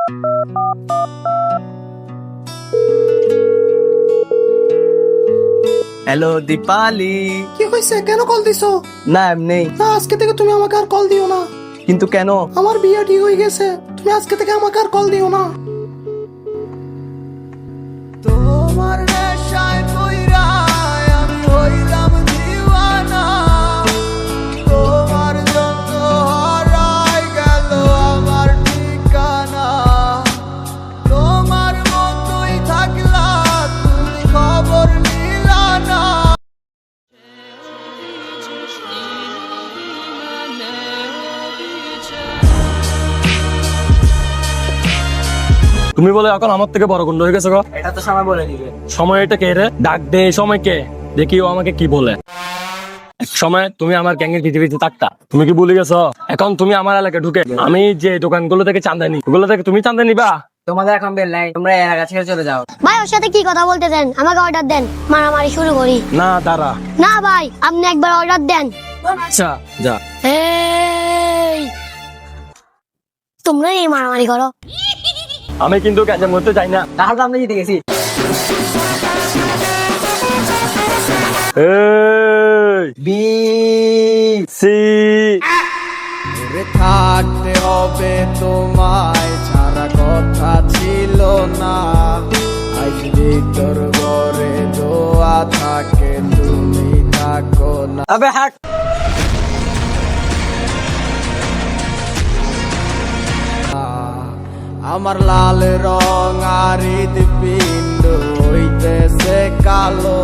Hello Dipali. কি হয়েছে? কেন কল দিছো? না এমনি। না, আজকে থেকে তুমি আমাকে আর কল দিও না। কিন্তু কেন? আমার বিয়ে ঠিক হয়ে গেছে, তুমি আজকে থেকে আমাকে আর কল দিও না। তোমার নেশায় কইরা আমি হইলাম দিওয়ানা, তোমার জন্য হারাই গেল আমার ঠিকানা। তোমার মতোই থাকলা তুমি, খবর নিলা না। তুমি বলে এখন আমার থেকে বড় গুন্ড হয়ে গেছো গো। এটা তো সময় বলে দিবে। সময় এটা কে রে? ডাক দে সময় কে, দেখি ও আমাকে কি বলে। এক সময় তুমি আমার গ্যাংয়ের পৃথিবীতে থাকতা, তুমি কি ভুলে গেছো? এখন তুমি আমার এলাকায় ঢুকে আমি যে দোকানগুলো থেকে চাঁদা নি, ওগুলো থেকে তুমি চাঁদা নিবা? তোমাদের এখন বেল নাই, তোমরা এলাকা ছেড়ে চলে যাও। ভাই ওর সাথে কি কথা বলতে দেন, আমাকে অর্ডার দেন, মারামারি শুরু করি। না দাঁড়া। না ভাই, আপনি একবার অর্ডার দেন। আচ্ছা যা। এই তোমরা এই মারামারি করো। আমি কিন্তু গ্যাঞ্জাম করতে চাই না। তাহলে তো আমরা জিতে গেছি। এই বি সি থাকতে হবে তোমায় ছাড়া কথা ছিল না। আজ ভিতর ঘরে দোয়া থাকে তুমি থাকো না। আবে হাট। আমার লাল রং আর হৃদপিণ্ড হইতেছে কালো।